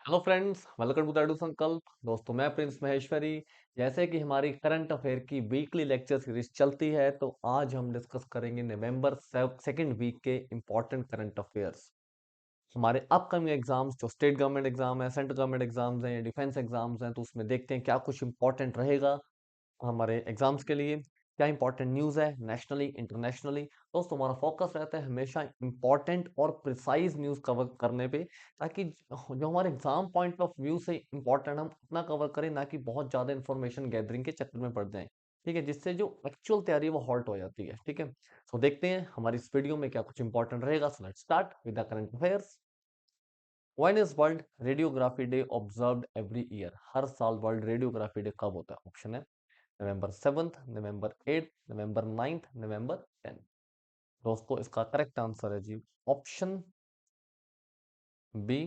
Hello friends, welcome to दैडू संकल्प। दोस्तों, मैं प्रिंस महेश्वरी। जैसे कि हमारी करंट अफेयर की वीकली लेक्चर सीरीज चलती है, तो आज हम डिस्कस करेंगे नवंबर सेकंड वीक के इंपॉर्टेंट करंट अफेयर्स। हमारे अपकमिंग एग्जाम्स जो स्टेट गवर्नमेंट एग्जाम है, सेंट्रल गवर्नमेंट एग्जाम्स हैं या डिफेंस एग्जाम्स हैं, तो उसमें देखते हैं क्या कुछ इंपॉर्टेंट रहेगा हमारे एग्जाम्स के लिए। क्या इंपॉर्टेंट न्यूज़ है नेशनली इंटरनेशनली। दोस्तों, हमारा फोकस रहता है हमेशा इंपॉर्टेंट और प्रिसाइज न्यूज़ कवर करने पे, ताकि जो हमारे एग्जाम पॉइंट ऑफ व्यू से इंपॉर्टेंट हम उतना कवर करें, ना कि बहुत ज़्यादा इंफॉर्मेशन गैदरिंग के चक्कर में पड़ जाएं। ठीक है, जिससे जो एक्चुअल तैयारी है वो हॉल्ट हो जाती है। ठीक है, तो देखते हैं हमारी इस वीडियो में क्या कुछ इंपॉर्टेंट रहेगा। So let's start with the current affairs. When is world radiography day observed every year? हर साल वर्ल्ड रेडियोग्राफी डे कब होता है? ऑप्शन है नवंबर 7th, नवंबर 8th, नवंबर 9th, नवंबर 10th। दोस्तों, इसका करेक्ट आंसर है जी ऑप्शन बी,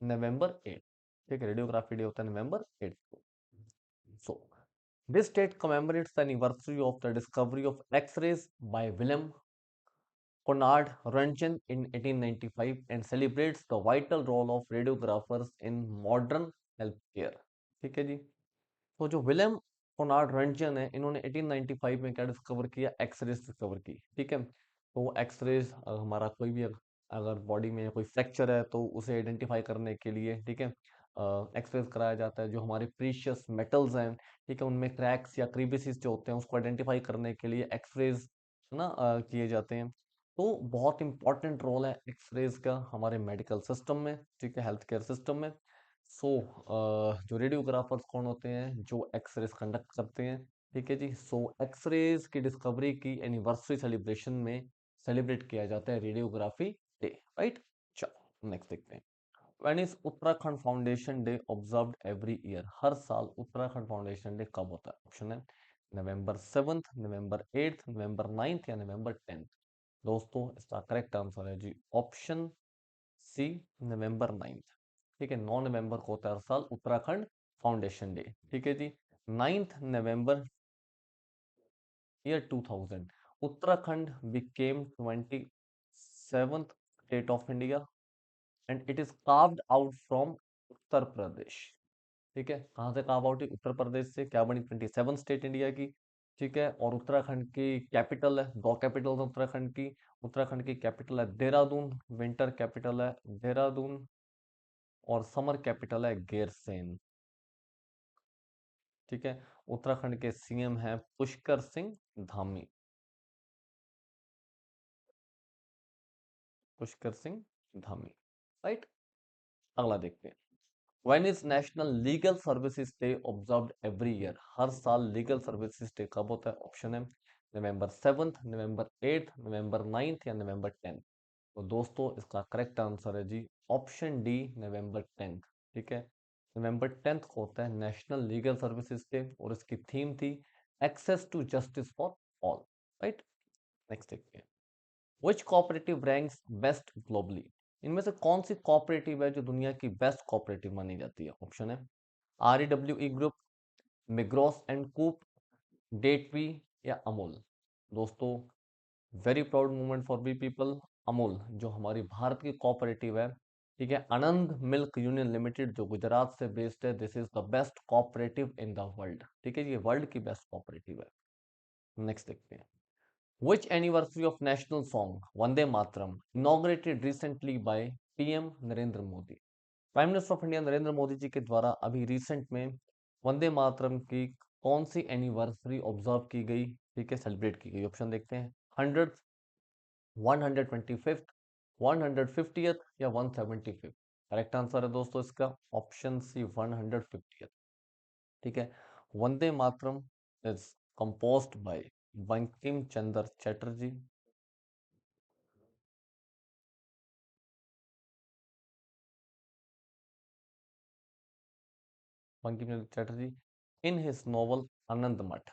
नवंबर 8। ठीक है, रेडियोग्राफी डे होता है नवंबर 8 को। So this date commemorates the anniversary of the discovery of X rays by William Conrad Röntgen in 1895 and celebrates the vital role of radiographers in modern healthcare। ठीक है जी। तो जो विलियम कोनार्ड रंटजन है, इन्होंने 1895 में क्या डिस्कवर किया? एक्सरेज डिस्कवर की। ठीक है, तो एक्सरेज हमारा कोई भी अगर बॉडी में कोई फ्रैक्चर है तो उसे आइडेंटिफाई करने के लिए, ठीक है, एक्सरेज कराया जाता है। जो हमारे प्रीशियस मेटल्स हैं, ठीक है, उनमें क्रैक्स या क्रीविसेस जो होते हैं उसको आइडेंटिफाई करने के लिए एक्सरेज है ना किए जाते हैं। तो बहुत इंपॉर्टेंट रोल है एक्सरेज का हमारे मेडिकल सिस्टम में, ठीक है, हेल्थ केयर सिस्टम में। सो जो रेडियोग्राफर्स कौन होते हैं? जो एक्सरेज कंडक्ट करते हैं। ठीक है जी। सो एक्सरेज की डिस्कवरी की एनिवर्सरी सेलिब्रेशन में सेलिब्रेट किया जाता है रेडियोग्राफी डे। राइट, चलो नेक्स्ट देखते हैं। When is Uttarakhand foundation day observed every year? हर साल उत्तराखंड फाउंडेशन डे कब होता है? ऑप्शन है नवंबर 7th, नवंबर 8th, नवंबर 9th या नवंबर 10th। दोस्तों, इसका करेक्ट आंसर है जी ऑप्शन सी, नवंबर 9th। ठीक है, 9 नवंबर को होता है हर साल उत्तराखंड फाउंडेशन डे। ठीक है जी। 9th November year 2000 Uttarakhand became 27th state of India and it is carved out from Uttar Pradesh. ठीक है, कहाँ से कार्व आउट? उत्तर प्रदेश से क्या बनी? 27 स्टेट इंडिया की। ठीक है, और उत्तराखंड की कैपिटल है, दो कैपिटल है उत्तराखंड की। उत्तराखंड की कैपिटल है देहरादून, विंटर कैपिटल है देहरादून, और समर कैपिटल है गैरसैंण। ठीक है, उत्तराखंड के सीएम हैं पुष्कर सिंह धामी। पुष्कर सिंह धामी। राइट, अगला देखते हैं। When is national legal services day observed every year? हर साल लीगल सर्विसेज डे कब होता है? ऑप्शन है नवंबर 7th, नवंबर 8th, नवंबर 9th या नवंबर 10th। तो दोस्तों, इसका करेक्ट आंसर है जी ऑप्शन डी, नवंबर 10th। ठीक है, नवंबर 10th को होता है नेशनल लीगल सर्विसेज डे, और इसकी थीम थी access to justice for all. Right, next देखते हैं। Which cooperative ranks best globally? इनमें से कौन सी कोऑपरेटिव है जो दुनिया की बेस्ट कोऑपरेटिव मानी जाती है? ऑप्शन है R E W E group, Migros and Coop, डेटवी या अमूल। दोस्तों, very proud moment for we people. Amul जो हमारी भारत की कोऑपरेटिव है, ठीक है, आनंद मिल्क यूनियन लिमिटेड जो गुजरात से बेस्ड है, this is the best cooperative in the world. ठीक है, ये वर्ल्ड की बेस्ट कोऑपरेटिव है। नेक्स्ट देखते हैं। Which anniversary of national song Vande Mataram inaugurated recently by PM Narendra Modi? Prime minister of India Narendra Modi ji के द्वारा अभी रिसेंट में वंदे मातरम की कौन सी एनिवर्सरी ऑब्जर्व की गई? ठीक है, सेलिब्रेट की गई। ऑप्शन देखते हैं। 100th, 125th, 150th या 175th। करेक्ट आंसर है दोस्तों इसका ऑप्शन सी, 150th। ठीक है, Vande Mataram is composed by Bankim Chandra Chatterjee. Bankim Chandra Chatterjee in his novel Anand Math.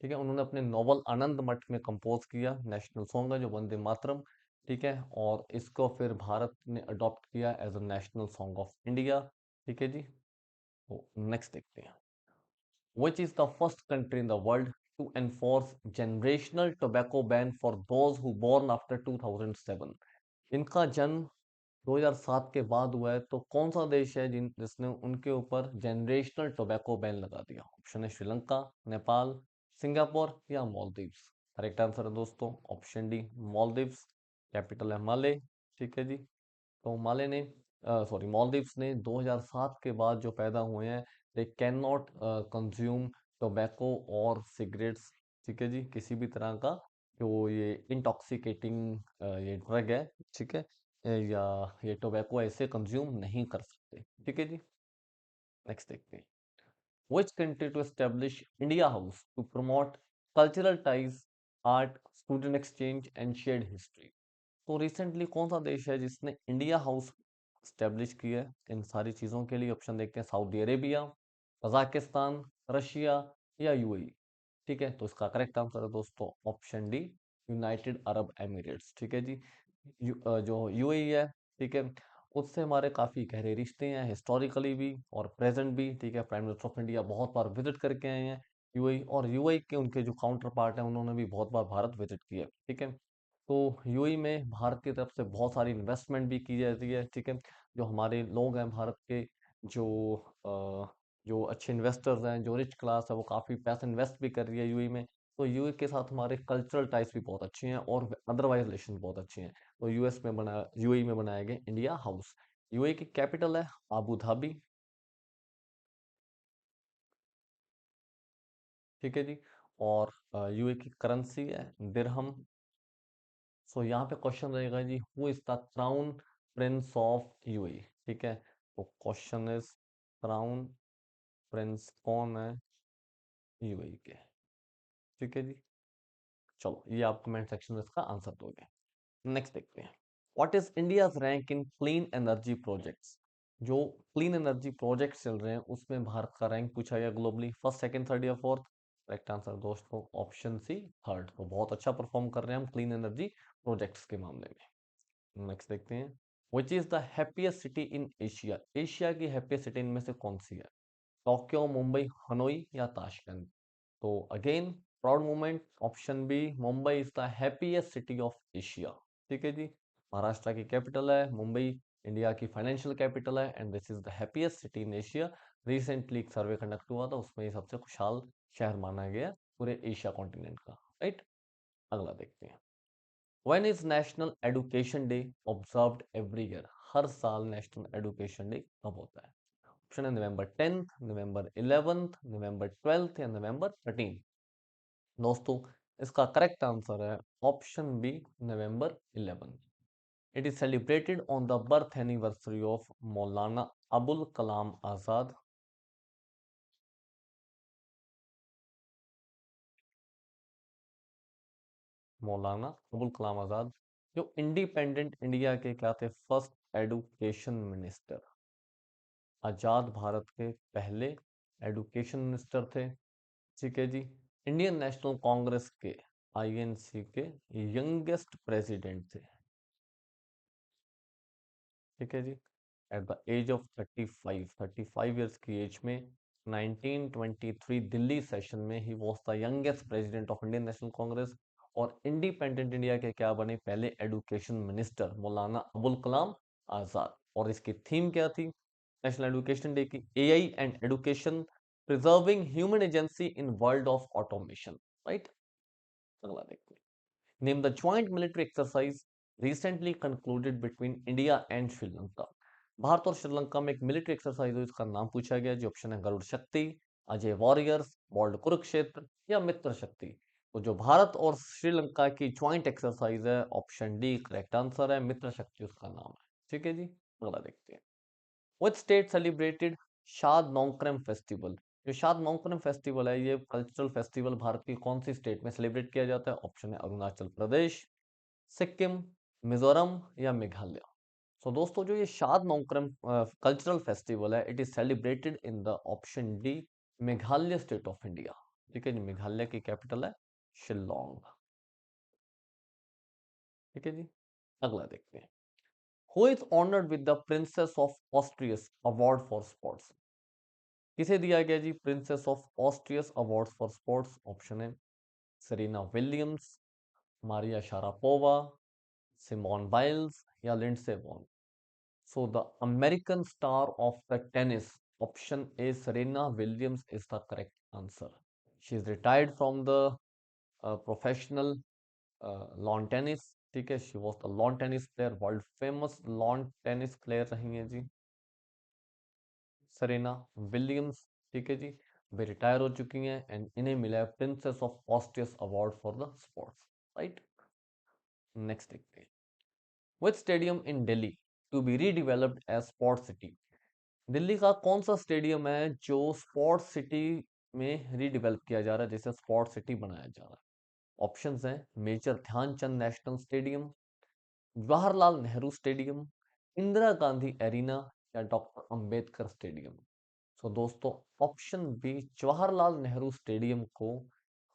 ठीक है, उन्होंने अपने नोवेल आनंद मठ में कंपोज किया नेशनल सॉन्ग है जो वंदे मातरम। ठीक है, और इसको फिर भारत ने अडॉप्ट किया as a national song of India. ठीक है जी। तो नेक्स्ट देखते हैं। Which is the first country in the world to enforce generational tobacco ban for those who born after 2007? इनका जन्म 2007 के बाद हुआ है, तो कौन सा देश है जिसने उनके ऊपर जनरेशनल टोबैको बैन लगा दिया? ऑप्शन है श्रीलंका, नेपाल, सिंगापुर या मालदीव्स। करेक्ट आंसर है दोस्तों ऑप्शन डी, मालदीव्स। कैपिटल है माले। ठीक है जी। तो माले ने, सॉरी, मालदीव्स ने 2007 के बाद जो पैदा हुए हैं, they can not consume tobacco और सिगरेट्स। ठीक है जी, किसी भी तरह का जो ये इंटॉक्सिकेटिंग ये ड्रग है, ठीक है, या ये टोबैको ऐसे कंज्यूम नहीं कर सकते। ठीक है जी। नेक्स्ट देखते हैं। Which country to establish India House to promote cultural ties, art, student exchange and shared history? तो रिसेंटली कौन सा देश है जिसने इंडिया हाउस स्टेब्लिश किया है इन सारी चीजों के लिए? ऑप्शन देखते हैं। सऊदी अरेबिया, कजाकिस्तान, रशिया या यूएई। ठीक है, तो इसका करेक्ट आंसर है दोस्तों option D, United Arab Emirates. ठीक है जी। जो यूएई है, ठीक है, उससे हमारे काफी गहरे रिश्ते हैं, हिस्टोरिकली भी और प्रेजेंट भी। ठीक है, प्राइम मिनिस्टर ऑफ इंडिया बहुत बार विजिट करके आए हैं यूएई, और यूएई के उनके जो काउंटर पार्ट है उन्होंने भी बहुत बार भारत विजिट किया है। ठीक है, तो यूएई में भारत की तरफ से बहुत सारी इन्वेस्टमेंट भी की जाती है। ठीक है, जो हमारे लोग हैं भारत के, जो जो अच्छे इन्वेस्टर्स हैं, जो रिच क्लास है, वो काफ़ी पैसा इन्वेस्ट भी कर रही है यूएई में। तो यूएई के साथ हमारे कल्चरल टाइज भी बहुत अच्छे हैं और अदरवाइज रिलेशन बहुत अच्छे हैं। तो यूएई में बनाया गया इंडिया हाउस। यूएई की कैपिटल है आबू धाबी। ठीक है जी। और यूएई की करेंसी है दिरहम। सो यहाँ पे क्वेश्चन रहेगा जी, who is the crown prince of UAE? ठीक है, तो क्वेश्चन इज, क्राउन प्रिंस कौन है यूएई के? ठीक है जी। चलो, ये आप कमेंट सेक्शन में इसका आंसर दोगे। नेक्स्ट देखते हैं। What is India's rank in clean energy projects? जो क्लीन एनर्जी प्रोजेक्ट्स चल रहे हैं उसमें भारत का रैंक पूछा गया ग्लोबली, फर्स्ट, सेकंड, थर्ड या फोर्थ? करेक्ट आंसर दोस्तों ऑप्शन सी, थर्ड। तो बहुत अच्छा परफॉर्म कर रहे हैं हम क्लीन एनर्जी प्रोजेक्ट्स के मामले में। नेक्स्ट देखते हैं। Which is the happiest city in Asia? Asia की हैप्पीएस्ट सिटी इनमें से कौन सी है? टोक्यो, मुंबई, हनोई या ताशकंद? तो again, proud moment, option B, Mumbai is the happiest city of Asia. ठीक है जी। महाराष्ट्र की कैपिटल है मुंबई, इंडिया की फाइनेंशियल कैपिटल है, and this is the happiest city in Asia. Recently एक सर्वे कंडक्ट हुआ था, उसमें ये सबसे खुशहाल शहर माना गया पूरे एशिया कॉन्टिनेंट का। राइट, अगला देखते हैं। When is national education day observed every year? हर साल नेशनल एजुकेशन डे कब होता है? ऑप्शन है नवंबर 10th, नवंबर 11th, नवंबर 12th या नवंबर 13th। दोस्तों, इसका करेक्ट आंसर है ऑप्शन बी, नवंबर 11th। It is celebrated on the birth anniversary of Maulana Abul Kalam Azad. मौलाना अबुल कलाम आजाद, जो इंडिपेंडेंट इंडिया के क्या थे? First education minister. आजाद भारत के पहले एडुकेशन मिनिस्टर थे। ठीक है जी। इंडियन नेशनल कांग्रेस के, आईएनसी के यंगेस्ट प्रेसिडेंट थे। ठीक है जी। At the age of 35 years की एज में, 1923 दिल्ली सेशन में ही was the youngest president of Indian National Congress. और इंडिपेंडेंट इंडिया के क्या बने? पहले एडुकेशन मिनिस्टर, मौलाना अबुल कलाम आजाद। और इसकी थीम क्या थी नेशनल एजुकेशन डे की? AI and education, preserving human agency in world of automation. Right, अगला देखते हैं। Name the joint military exercise recently concluded between India and Sri Lanka? Bharat और श्रीलंका में एक मिलिट्री एक्सरसाइज हुई, इसका नाम पूछा गया जी। ऑप्शन है गरुड़ शक्ति, अजय वॉरियर्स, बोल्ड कुरुक्षेत्र या मित्र शक्ति। तो जो भारत और श्रीलंका की ज्वाइंट एक्सरसाइज है, ऑप्शन डी करेक्ट आंसर है, मित्र शक्ति उसका नाम है। ठीक है जी, अगला देखते हैं। Which state celebrated शाद नौक्रम फेस्टिवल? जो शाद नौक्रम फेस्टिवल है, ये कल्चरल फेस्टिवल भारत की कौन सी स्टेट में सेलिब्रेट किया जाता है? ऑप्शन है अरुणाचल प्रदेश, सिक्किम, मिजोरम या मेघालय। सो दोस्तों, जो ये शाद नौक्रम कल्चरल फेस्टिवल है, it is celebrated in the option D, Meghalaya state of India. ठीक है जी। मेघालय की कैपिटल है शिलोंग। ठीक है जी, अगला देखते हैं। Who is honoured with the princess of Asturias award for sports? किसे दिया गया जी princess of Asturias award for sports? Option है Serena Williams, Maria Sharapova, Simone Biles या Lindsey Vonn. So the American star of the tennis, option A, Serena Williams is the correct answer. She is retired from the professional lawn tennis, ठीक है, she was the lawn tennis player, world famous lawn tennis player रही हैं जी Serena Williams, ठीक है जी, वे retire हो चुकी हैं and इन्हें मिला है princess of Asturias award for the sports, right. Next देखते हैं, which stadium in Delhi to be redeveloped as sport city, Delhi का कौन सा स्टेडियम है जो स्पोर्ट्स सिटी में रीडेवलप किया जा रहा है, जैसे स्पोर्ट सिटी बनाया जा रहा है। ऑप्शंस हैं major Dhyan Chand national stadium, Jawaharlal Nehru stadium, Indira Gandhi arena या डॉक्टर अंबेडकर स्टेडियम। सो दोस्तों option B Jawaharlal Nehru stadium को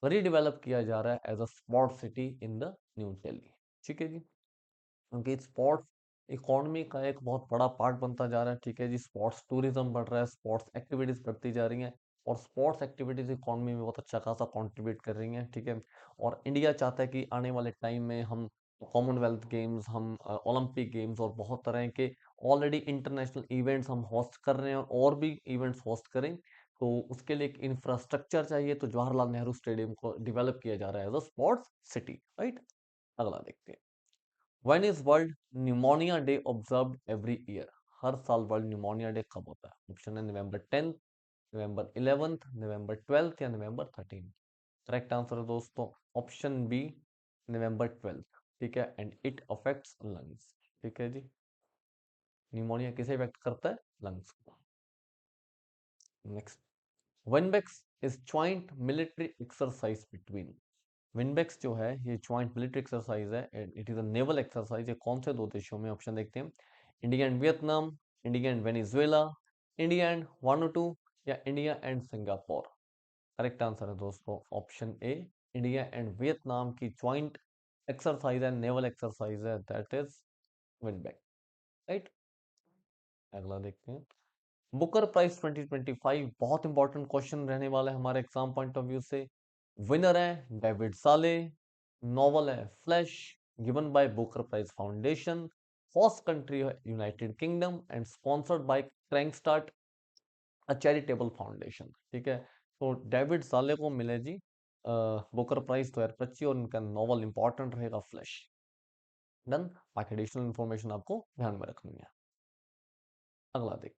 रीडेवलप किया जा रहा है as a sport city in the new Delhi, ठीक है जी, क्योंकि स्पोर्ट्स इकोनॉमी का एक बहुत बड़ा पार्ट बनता जा रहा है, ठीक है जी, स्पोर्ट्स टूरिज्म बढ़ रहा है, स्पोर्ट्स एक्टिविटीज बढ़ती जा रही हैं और स्पोर्ट्स एक्टिविटीज इकोनॉमी में बहुत अच्छा खासा कंट्रीब्यूट कर रही हैं, ठीक है। और इंडिया चाहता है कि आने वाले टाइम में हम कॉमनवेल्थ गेम्स, हम ओलंपिक गेम्स और बहुत तरह के ऑलरेडी इंटरनेशनल इवेंट्स हम होस्ट कर रहे हैं और भी इवेंट्स होस्ट करें, तो उसके लिए एक इंफ्रास्ट्रक्चर चाहिए, तो जवाहरलाल नेहरू स्टेडियम को डेवलप किया जा रहा है as a sports city, right. अगला देखते हैं, When is World Pneumonia Day observed every year? हर साल वर्ल्ड न्यूमोनिया डे कब होता है? ऑप्शन है नवंबर 10th, नवंबर 11th, नवंबर 12th या नवंबर 13th। करेक्ट आंसर है दोस्तों ऑप्शन बी, नवंबर 12th, ठीक है, एंड इट अफेक्ट्स लंग्स, ठीक है जी, न्यूमोनिया किसे इफेक्ट करता है? लंग्स को। Next, Vinbax is joint military exercise between, Vinbax जो है ये ज्वाइंट मिलिट्री एक्सरसाइज है and it is a naval exercise, ये कौन से दो देशों में? ऑप्शन देखते हैं, India and Vietnam, India and Venezuela, India and Vanuatu या India and Singapore. Correct answer है दोस्तों option A, India and Vietnam की ज्वाइंट एक्सरसाइज है, नेवल एक्सरसाइज है, दैट इज विनबेक, राइट। अगला देखते हैं, बुकर प्राइज 2025 बहुत इंपॉर्टेंट क्वेश्चन रहने वाला है हमारे एग्जाम पॉइंट ऑफ व्यू से। विनर है डेविड साले, नॉवल है Flesh, given by Booker Prize Foundation, host country है United Kingdom and sponsored by Crankstart a charitable foundation, ठीक है। तो डेविड साले को मिले जी बुकर प्राइज 2025 और इनका नॉवल इंपॉर्टेंट रहेगा फ्लैश। डन, बाकी एडिशनल इंफॉर्मेशन आपको ध्यान में रखनी है। अगला देखते हैं,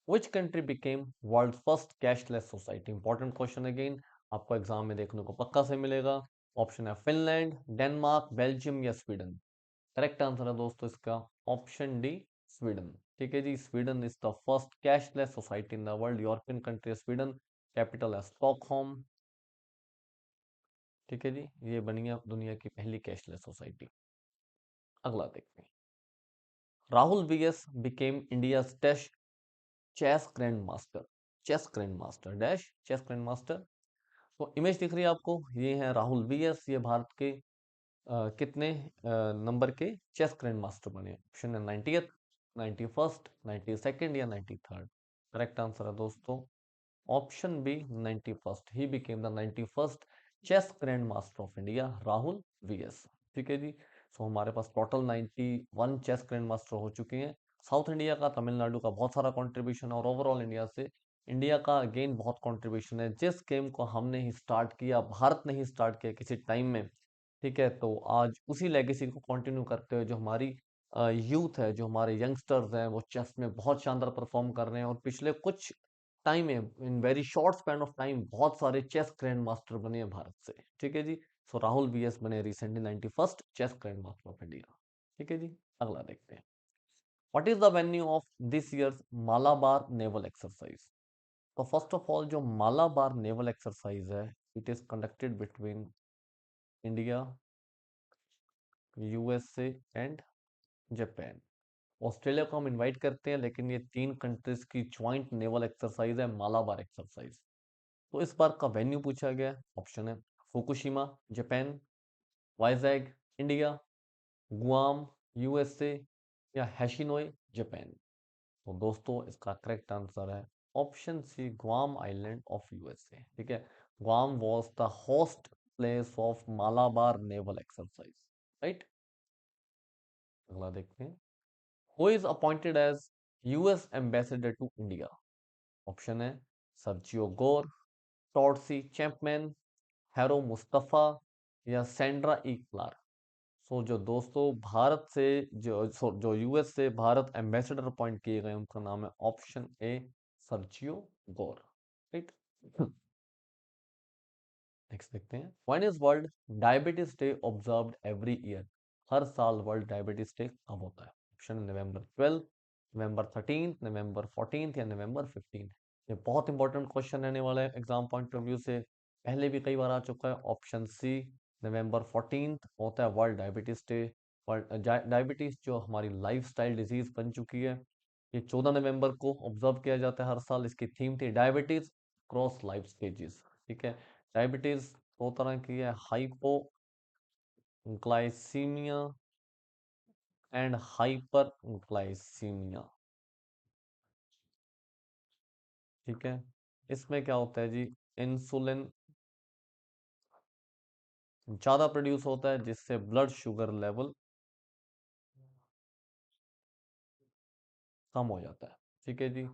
Which country became world's first cashless society? Important question again, आपको एग्जाम में देखने को पक्का से मिलेगा। ऑप्शन है फिनलैंड, डेनमार्क, बेल्जियम या स्वीडन। करेक्ट आंसर है दोस्तों इसका ऑप्शन डी, स्वीडन, ठीक है जी, Sweden is the first cashless society in the world, European country Sweden, capital है स्टॉकहोम, ठीक है जी, ये बनी है दुनिया की पहली कैशलेस सोसाइटी। अगला देखते हैं, Rahul BS became India test chess grand master, chess grand master dash chess grand master. तो इमेज दिख रही है आपको, ये है राहुल बीएस, ये भारत के कितने नंबर के चेस ग्रैंड मास्टर बने? ऑप्शन है 90th, 91st, 92nd या 93rd। करेक्ट आंसर है दोस्तों option B, 91st, he became the 91st chess grand master of India, Rahul VS, ठीक है जी। सो हमारे पास टोटल 91 चेस ग्रैंड मास्टर हो चुके हैं। साउथ इंडिया का, तमिलनाडु का बहुत सारा कंट्रीब्यूशन है और ओवरऑल इंडिया से इंडिया का अगेन बहुत कंट्रीब्यूशन है। जिस गेम को हमने ही स्टार्ट किया, भारत ने ही स्टार्ट किया किसी टाइम में, ठीक है, तो आज उसी लेगेसी को कंटिन्यू करते हुए जो हमारी यूथ है, जो हमारे यंगस्टर्स हैं, वो चेस में बहुत शानदार परफॉर्म कर रहे हैं और पिछले कुछ टाइम में, in very short span of time, बहुत सारे चेस ग्रैंड मास्टर बने हैं भारत से, ठीक है जी। सो राहुल बीएस बने recently 91st chess grand master of India, ठीक है जी। अगला देखते हैं, what is the venue of this year's Malabar naval exercise? तो फर्स्ट ऑफ ऑल जो मालाबार नेवल एक्सरसाइज है, it is conducted between India, USA and Japan. Australia को हम इनवाइट करते हैं, लेकिन ये तीन कंट्रीज की ज्वाइंट नेवल एक्सरसाइज है मालाबार एक्सरसाइज। तो इस बार का वेन्यू पूछा गया, ऑप्शन है Fukushima Japan, Vizag India, Guam USA या हैशिनोई जापान। तो दोस्तों इसका करेक्ट आंसर है option C, Guam island of USA, ठीक है। Guam was the host place of Malabar naval exercise, right. अगला देखते हैं, who is appointed as US ambassador to India? Option है Sergio Gor, Todd C Chapman, harrow Mustafa या Sandra ई Clark. सो जो दोस्तों भारत से जो यूएस से भारत एम्बेसडर अपॉइंट किए गए उनका नाम है option A Sergio Gor. Right. Next देखते हैं, when is world diabetes day observed every year? हर साल वर्ल्ड डायबिटीज डे कब होता है? ऑप्शन नवंबर 12, नवंबर 13, नवंबर 14 या नवंबर 15। ये बहुत इंपॉर्टेंट क्वेश्चन रहने वाला है एग्जाम पॉइंट ऑफ व्यू से, पहले भी कई बार आ चुका है। ऑप्शन सी नवंबर 14 होता है वर्ल्ड डायबिटीज डे। डायबिटीज जो हमारी लाइफस्टाइल डिजीज बन चुकी है, ये 14 नवंबर को ऑब्जर्व किया जाता है हर साल। इसकी थीम थी डायबिटीज क्रॉस लाइफ स्टेजेस। ठीक है, डायबिटीज दो तरह की है, hypoglycaemia and hyperglycaemia. ठीक है, इसमें क्या होता है जी, इंसुलिन ज्यादा प्रोड्यूस होता है जिससे ब्लड शुगर लेवल कम हो जाता है। ठीक है जी,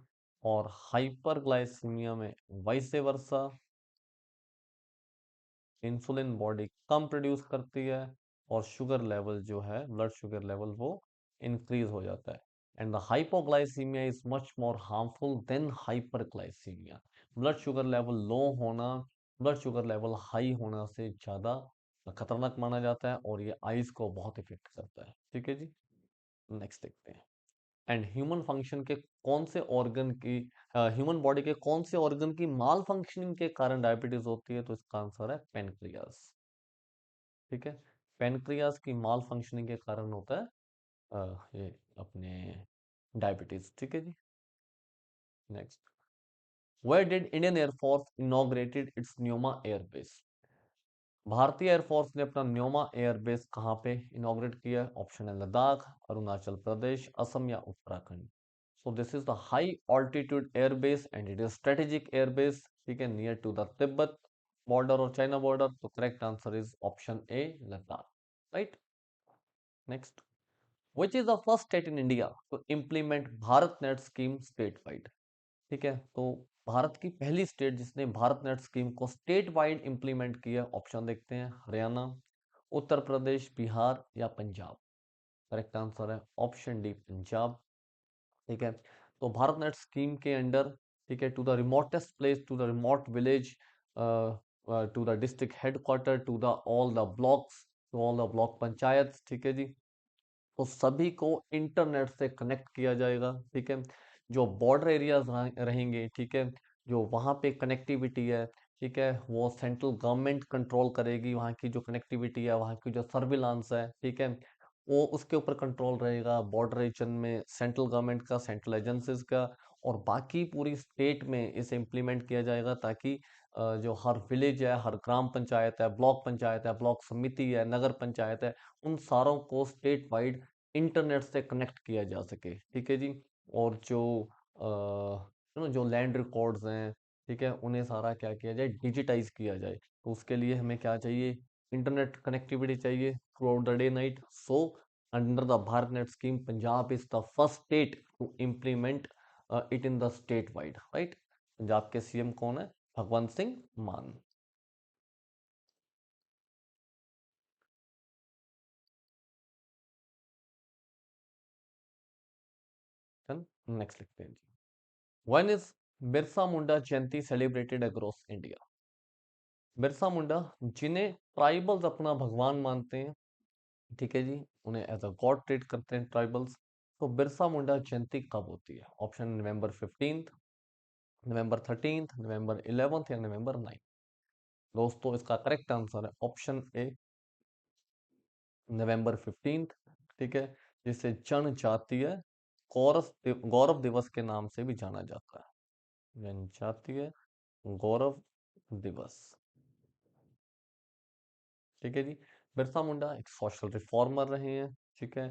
और हाइपर ग्लाइसीमिया में वाइसे वर्सा, इंसुलिन बॉडी कम प्रोड्यूस करती है और शुगर लेवल जो है ब्लड शुगर लेवल वो इंक्रीज हो जाता है। And the hypoglycaemia is much more harmful than hyperglycaemia. Blood sugar level low होना ब्लड शुगर लेवल हाई होना से ज्यादा खतरनाक माना जाता है और ये आइज को बहुत इफेक्ट करता है। ठीक है जी, नेक्स्ट देखते हैं। एंड ह्यूमन फंक्शन के कौन से ऑर्गन की ह्यूमन बॉडी के कौन से ऑर्गन की माल फंक्शनिंग के कारण डायबिटीज होती है? तो इसका आंसर है पेनक्रियास। ठीक है, पेनक्रियास की माल फंक्शनिंग के कारण होता है ये अपने डायबिटीज। ठीक है जी, next, where did Indian air force inaugurated its Nyoma airbase? भारतीय एयरफोर्स ने अपना न्योमा एयरबेस कहाँ पे इनॉग्रेट किया? ऑप्शन है लद्दाख, अरुणाचल प्रदेश, असम या Uttarakhand. So this is the high altitude airbase and it is strategic airbase. ठीक है, near to the Tibet border और चाइना बॉर्डर। तो correct answer is option A Ladakh. Right, next, which is the first state in India to implement Bharat net scheme state wide? ठीक है, तो भारत की पहली state जिसने भारत नेट स्कीम को स्टेट वाइड इंप्लीमेंट किया, ऑप्शन देखते हैं, हरियाणा, उत्तर प्रदेश, बिहार या पंजाब। करेक्ट आंसर है ऑप्शन डी पंजाब। ठीक है, तो भारत नेट स्कीम के अंडर, ठीक है, to the remotest place, to the remote village, to the district headquarter, to the all the blocks, to all the block panchayat. ठीक है जी, तो सभी को इंटरनेट से कनेक्ट किया जाएगा। ठीक है, जो बॉर्डर एरियाज रहेंगे, ठीक है, जो वहाँ पे कनेक्टिविटी है, ठीक है, वो सेंट्रल गवर्नमेंट कंट्रोल करेगी। वहाँ की जो कनेक्टिविटी है, वहाँ की जो सर्विलांस है, ठीक है, वो उसके ऊपर कंट्रोल रहेगा। बॉर्डर रीजन में सेंट्रल गवर्नमेंट का, सेंट्रल एजेंसीज का, और बाकी पूरी स्टेट में इसे इम्प्लीमेंट किया जाएगा ताकि जो हर विलेज है, हर ग्राम पंचायत है, ब्लॉक पंचायत है, ब्लॉक समिति है, नगर पंचायत है, उन सारों को स्टेट वाइड इंटरनेट से कनेक्ट किया जा सके। ठीक है जी, और जो जो लैंड रिकॉर्ड्स हैं, ठीक है, उन्हें सारा क्या किया जाए, डिजिटाइज किया जाए। तो उसके लिए हमें क्या चाहिए, इंटरनेट कनेक्टिविटी चाहिए throughout the day night. So under the Bharat net scheme Punjab is the first state to implement it in the state wide. Right, Punjab के सीएम कौन है? भगवंत सिंह मान। नेक्स्ट लिखते हैं जी, when is Birsa Munda Jayanti celebrated across India? Birsa Munda जिन्हें tribals अपना भगवान मानते हैं, ठीक है जी, उन्हें एज अ गॉड ट्रीट करते हैं ट्राइबल्स। तो बिरसा मुंडा जयंती कब होती है? ऑप्शन नवंबर 15, नवंबर 13, नवंबर 11 या नवंबर 9। दोस्तों इसका करेक्ट आंसर है ऑप्शन ए नवंबर 15। ठीक है, जिसे जनजातीय गौरव दिवस के नाम से भी जाना जाता है, जनजातीय गौरव दिवस। ठीक है जी, बिरसा मुंडा एक सोशल रिफॉर्मर रहे हैं। ठीक है,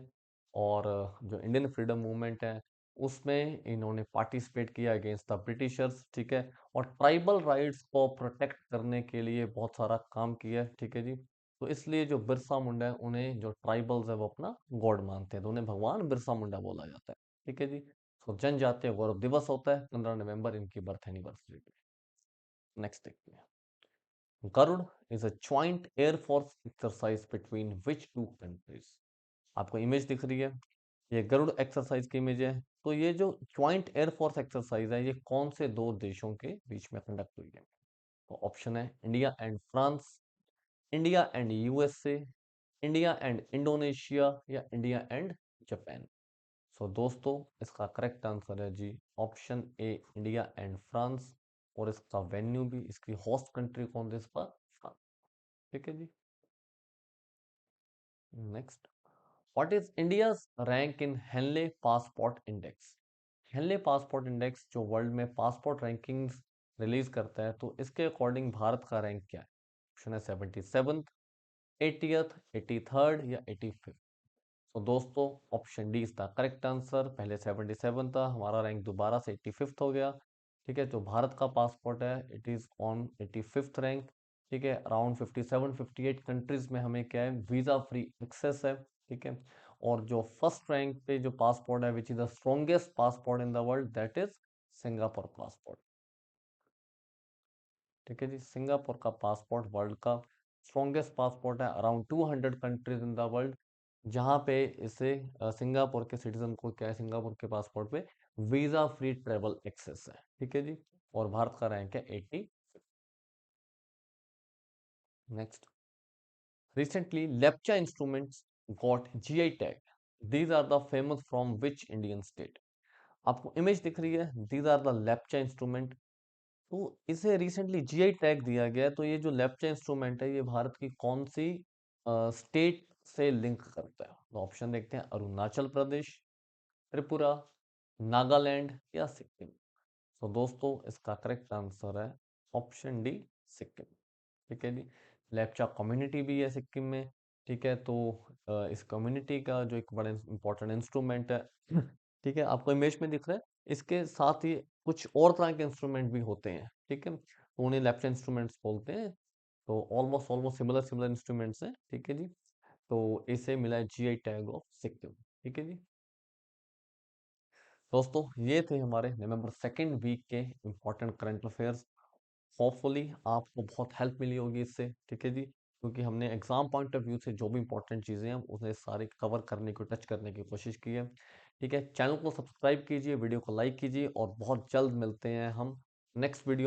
और जो इंडियन फ्रीडम मूवमेंट है उसमें इन्होंने पार्टिसिपेट किया अगेंस्ट द ब्रिटिशर्स। ठीक है, और ट्राइबल राइट्स को प्रोटेक्ट करने के लिए बहुत सारा काम किया है। ठीक है जी, तो इसलिए जो बिरसा मुंडा है उन्हें जो ट्राइबल्स है वो अपना गॉड मानते हैं, तो उन्हें भगवान बिरसा मुंडा बोला जाता है। ठीक है जी। तो जनजातीय गौरव दिवस होता है 15 नवंबर इनकी बर्थ एनिवर्सरी पे। नेक्स्ट देखते हैं। Garuda is a joint air force exercise between which two countries. आपको इमेज दिख रही है, ये गरुड़ एक्सरसाइज की इमेज है। तो ये जो ज्वाइंट एयरफोर्स एक्सरसाइज है ये कौन से दो देशों के बीच में कंडक्ट हुई है? तो ऑप्शन है India and France, India and USA, India and Indonesia, या इंडिया एंड जापान। सो दोस्तों इसका करेक्ट आंसर है जी option A India and France. और इसका वेन्यू भी, इसकी होस्ट कंट्री कौन सी इसका? फ्रांस। ठीक है जी। Next, what is India's rank in Henley passport index? Henley passport index जो वर्ल्ड में पासपोर्ट रैंकिंग्स रिलीज करता है, तो इसके अकॉर्डिंग भारत का रैंक क्या है? ऑप्शन है 77th, 80th, 83rd, या 85th। तो दोस्तों option D is the correct answer. पहले 77 था, हमारा रैंक दोबारा से 85th हो गया। ठीक है, जो भारत का पासपोर्ट है it is on 85th rank. ठीक है, अराउंड 57-58 कंट्रीज में हमें क्या है, वीजा फ्री एक्सेस है। ठीक है, और जो फर्स्ट रैंक पे जो पासपोर्ट है विच is the strongest passport in the world, that is Singapore passport. ठीक है जी, सिंगापुर का पासपोर्ट वर्ल्ड का स्ट्रॉन्गेस्ट पासपोर्ट है। Around 200 countries in the world जहाँ पे इसे सिंगापुर के सिटीजन को क्या है, सिंगापुर के पासपोर्ट पे वीजा फ्री ट्रेवल एक्सेस है। ठीक है जी, और भारत का रैंक है 80। Next, recently Lepcha instruments got GI tag. These are the famous from which Indian state? आपको इमेज दिख रही है, these are the Lepcha instrument. तो इसे रिसेंटली जीआई टैग दिया गया है। तो ये जो लेप्चा इंस्ट्रूमेंट है ये भारत की कौन सी स्टेट से लिंक करता है? तो ऑप्शन देखते हैं, अरुणाचल प्रदेश, त्रिपुरा, नागालैंड, या सिक्किम। तो दोस्तों इसका करेक्ट आंसर है ऑप्शन डी, सिक्किम। ठीक है जी, लेप्चा कम्युनिटी भी है सिक्किम में। ठीक है, तो इस कम्युनिटी का जो एक बड़ा इंपॉर्टेंट इंस्ट्रूमेंट है ठीक है, आपको इमेज में दिख रहा है। इसके साथ ही कुछ और तरह के इंस्ट्रूमेंट भी होते हैं। ठीक है, तो उन्हें लेप्चा इंस्ट्रूमेंट्स बोलते हैं। तो almost almost similar similar instruments हैं। ठीक है जी, तो इसे मिला है जीआई टैग ऑफ सिक्किम। ठीक है जी। दोस्तों ये थे हमारे नवंबर सेकेंड वीक के इम्पोर्टेंट करंट अफेयर्स। होपफुली आपको बहुत हेल्प मिली होगी इससे। ठीक है जी, क्योंकि हमने एग्जाम पॉइंट ऑफ व्यू से जो भी इंपॉर्टेंट चीज़ें हैं उन्हें सारे कवर करने की, टच करने की कोशिश की है। ठीक है, चैनल को सब्सक्राइब कीजिए, वीडियो को लाइक कीजिए, और बहुत जल्द मिलते हैं हम नेक्स्ट वीडियो में।